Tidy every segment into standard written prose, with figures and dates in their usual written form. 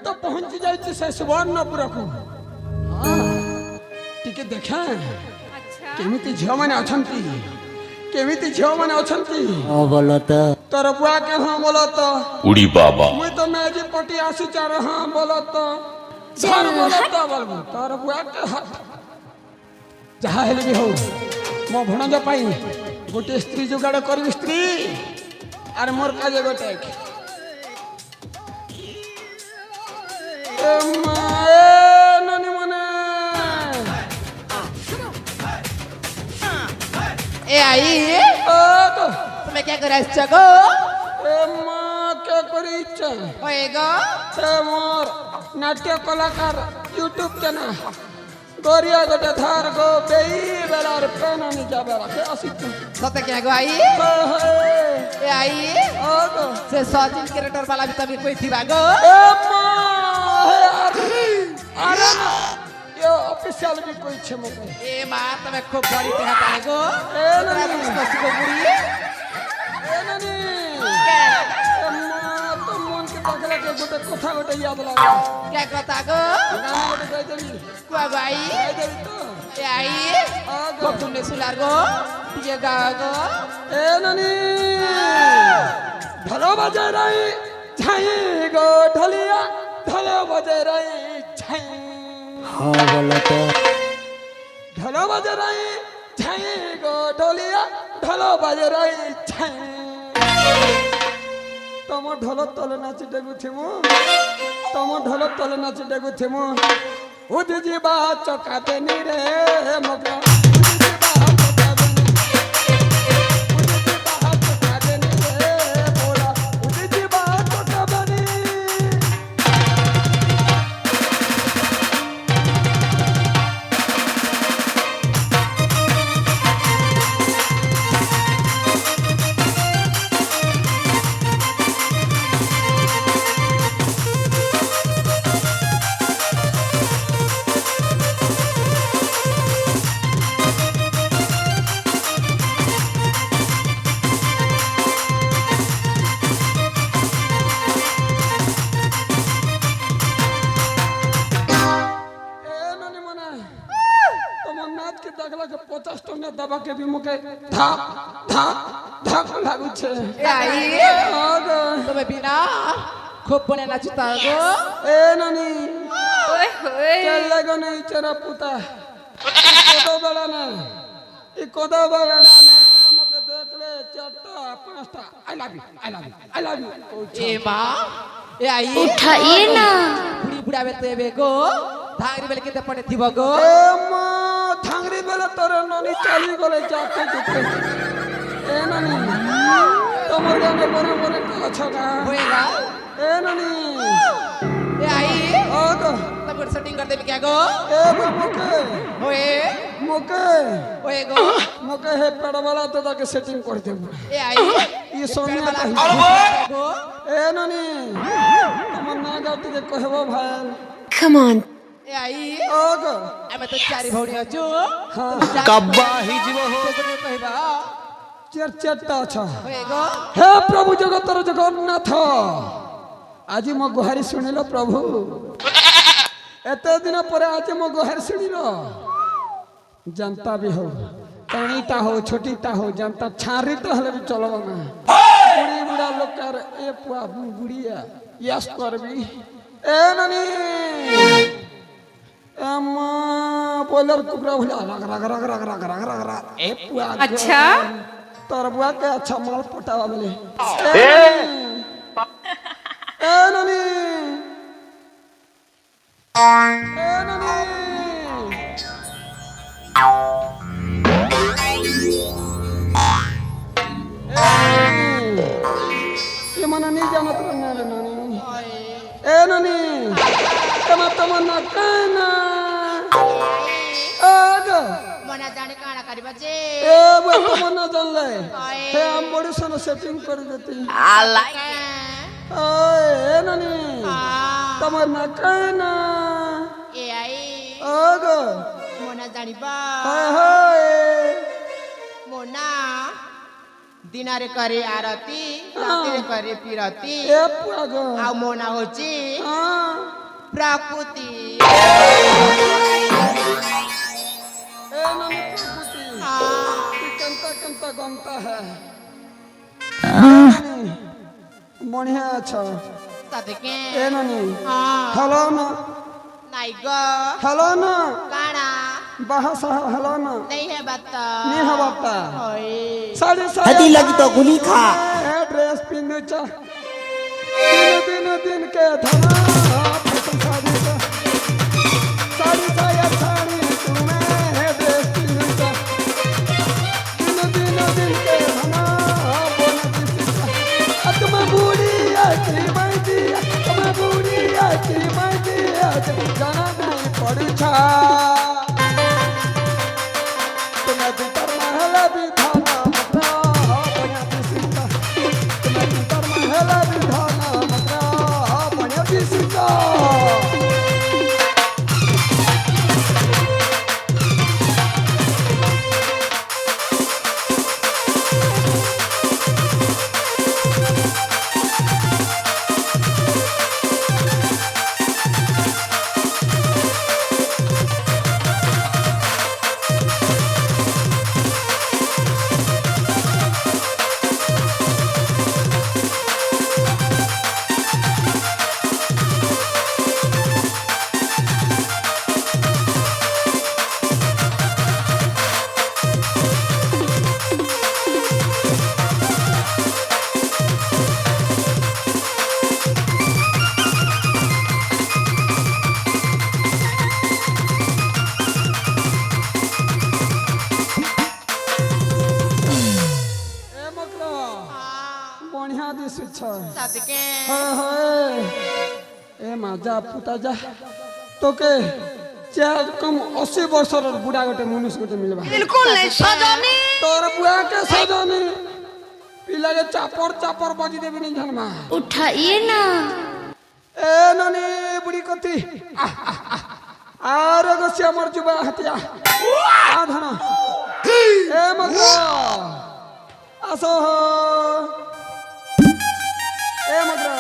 तो पहुंची जाइए से सुवर्णपुर को टिके देखा केमिति झियो माने अछंती केमिति झियो माने अछंती बोलो तो तोर बुआ के हां बोलो तो उड़ी बाबा मुई तो मैजी पटी आसी चार हां बोलो तो झर बोलो तो बोलबो तोर बुआ के हाथ जहा हेले भी हो मो भणज पाई गोटे स्त्री जुगाड़ करबी स्त्री अरे मोर काजे गोटे ननी मने ए आई ओ तो तुम्हें क्या कर गो ए मां के करी इच्छा होएगा ए मोर नाट्य कलाकार यूट्यूब चैनल गोरिया गोटे धार गो बेई बेलार पेन नि जाबे के असित सते क्या गो आई ए आई ओ तो से सचिन कैरेक्टर वाला भी तभी कोई थी गो ए मां अरे यो ऑफिशियल भी कोई छे मोके ए मां तुम्हें खूब बड़ी तरह पाएगो ए ननी इसको बुरी ए ननी ए मां तो मन के पगला के गोटे कथा गोटे याद लागे क्या कहता गो गाना गोटे गाय देली कुआ गो आई गाय देली तो ए आई खूब तुमने सुलार गो ये गा गो ए ननी ढोलो बजे रही छाई गो ढोलिया ढोलो बजे रही छाई हाँ बोलो तो ढोलो बजे रही छाई गो ढोलिया ढोलो बजे रही छाई तम ढोल तले नाची डेगु थिमु तम ढोल तले नाची डेगु थिमु उदी जीवा चका देनी रे मगा दबा के भी मुके धाक धाक धाक लागू छे ए आई तुम्हें बिना खूब बने नाचता गो ए ननी ओए होए चल लगो नहीं चरा पुता कोदो बड़ा ना ई कोदो बड़ा ना मुके देख ले चारटा पांचटा I love you I love you I love you ए मां ए आई उठाइए ना बुढ़ी बुढ़ा बेते बेगो धांगरी बेले केते पड़े थिबो गो ए मां थांगरी बेले तोरे ननी चली गले जाते जुते ए ननी तोमर गाने बने बने कछगा होएगा ए ननी ए आई ओ तो तब सेटिंग कर दे क्या गो ए मुके होए मुके होए गो मुके हे पेड़ वाला तो ताके सेटिंग कर दे ए आई ये सोनिया का गो ए ननी तमन ना गाती के कहबो भाई कम ऑन ए आई ओ गो एमे तो चारि भौणी अछु हां कब्बा हिजबो हो कहबा चरचटा छ होए गो हे प्रभु जगतर जगन्नाथ आज मो गुहारी सुनिलो प्रभु एते दिन पर आज मो गुहारी सुनिलो जनता भी हो तणीटा हो छोटीटा हो जनता छारी तो हले भी चलो ना बुढ़ी बुढ़ा लोग कर ए पुआ बुढ़िया यस करबी ए ननी अम्मा बोलर कुकरा भुला रग रग रग रग रग रग रग रग ए पुआ अच्छा तोर बुआ के अच्छा माल पटावा मिले ए ननी ए ननी ये मना नहीं जानत रहना रे नानी ए नानी तमन्ना कहना आग मना जाने काना करी बच्चे ए वो तमन्ना जान ले हे हम बड़ी सन सेटिंग कर देती आई लाइक ए नानी तमन्ना कहना ए आई आग मना जानी बा हाय हाय मोना दिनारे करे आरती रातिरे करे पिरती ए पुआ गो आ मोना होची हां प्रकृति ए नानी प्रकृति तू कंता गमता है बढ़िया अच्छा सदके ए नानी हाँ हेलो ना नहीं गो हेलो ना काना बाहर साहब हेलो ना नहीं है बता नहीं है बता ओए साड़ी हदी लगी तो गुली खा ड्रेस पिंदु चा दिन के धमा फैशन साड़ी चा साड़ी साया साड़ी तुम्हें ड्रेस पिंदु चा दिन के धमा बोना किसी चा तुम बूढ़ी आती बैठी तुम बूढ़ी आती बैठी जाना नहीं पड़ी छा तुम्हें भीतर महला भी थाना मकरा बढ़िया दिसीता तुम्हें भीतर महला भी थाना मकरा बढ़िया दिसीता बढ़िया दिशु सदके ए माजा पुता जा तोके चार कम 80 वर्षर बुढ़ा गोटे मनुष्य गोटे मिलबा बिल्कुल नहीं सजनी तोर बुआ के सजनी पिला के चापर बजी देबी नहीं धनमा उठाइए ना ए ननी बुढ़ी कथी आर गसे हमर जुबा हतिया आ धन ए मगरा आसो ए मगरा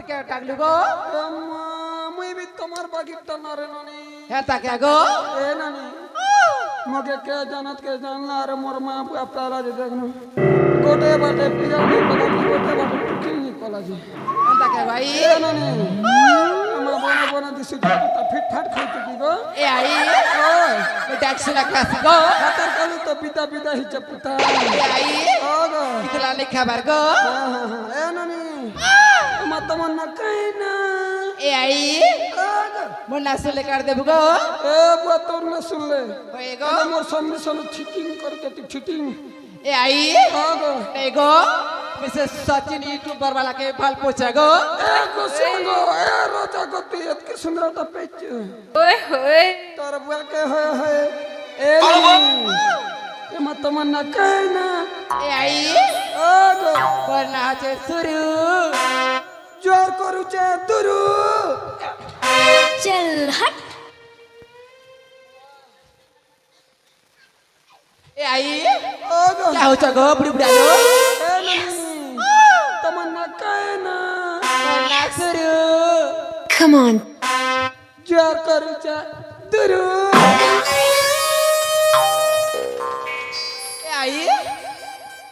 क्या टागलू गो मुई भी तुम्हार बागिट नारे ननी है ता क्या गो ए ननी मगे के जानत के जानला रे मोर मां बुआ प्याला जे देखनु गोटे बाटे पिया नहीं पता गोटे बाटे टुकी नहीं कोला जी है ता क्या भाई ए ननी हम बना दिसु ता फिट फाट खाइते की गो ए आई ओए मैं टैक्सी लगा सी गो खातर कलु तो बिदा ही चपुता ए आई ओ गो कितला लिखा बार गो ए ननी मत मन कहना ए आई ओ गो मुन्ना सुले कर दे गो ए बुआ तोर न सुन ले होए गो मोर सामने सन चीटिंग करके तू चीटिंग ए आई ओ गो नहीं गो मिसेस सचिन यूट्यूबर वाला के बाल पोछा गो ए गो संगो ए रोजा को तू इतनी सुंदरता पेच ओए होए तोर बुआ के होए ए ननी ए मत मन कहना ए आई ओ गो वरना छे शुरू जोर करू चे दुरु चल हट ए आई ओ गो क्या हो गो बुढ़ी बुढ़ा लो ए ननी तमन्ना कहना वरना शुरू कम ऑन जोर करू चे दुरु ए आई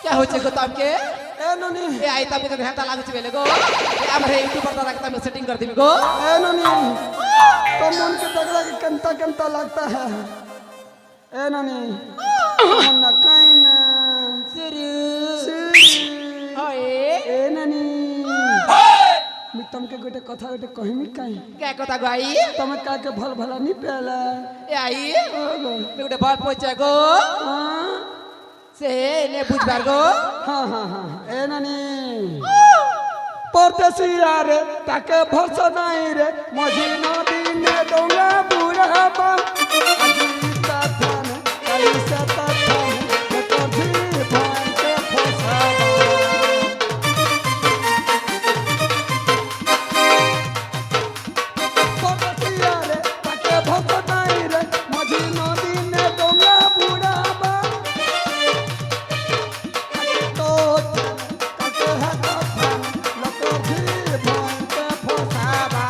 क्या हो गो तम के ए ननी ए आई तब तो घंटा लागू छबेले गो ए हमरे यूट्यूबर पर रखता मैं सेटिंग कर दी गो ए ननी तो मन के तगड़ा के कंता लगता है ए ननी तमन्ना कहना शुरू होए ए ननी मी तुमके गोटे कथा गोटे कहमी काई क्या कथा गो आई तमे का के भल भला नहीं पेला ए आई ओगो मैं गोटे बात पोछा गो हां से ने बुझबार गो हां ए ननी পরদেশিয়া রে তাকে ভরসা নাই রে মঝি নদী নে ডোঙ্গা বুড়াবা আজি তাথান কালি সে তাথান কঠি ভাঙতে ফসাবা পরদেশিয়া রে তাকে ভরসা নাই রে মঝি নদী নে ডোঙ্গা বুড়াবা তো তাকে হাত থান লোক ভিড় ভাঙতে ফসাবা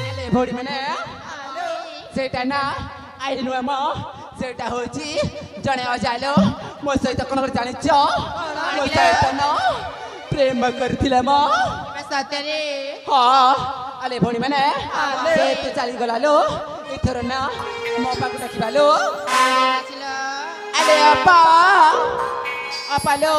আলে ভরি মানে সেটা না আই নুয়ে ম সেটা হচ্ছে জনে অজালো মো সহিত কোন করে জানিছ মো সহিত না প্রেম করছিলে ম ସତରେ ହଁ ଆଲେ ଭଉଣୀ ମାନେ ସେ ତୁ ଚାଲିଗଲା ଲୋ ଏଥର ନା ମୋ ପାଖକୁ ଡାକିବା ଲୋ ଆସିଲ ଆଲେ ଅପା ଅପା ଲୋ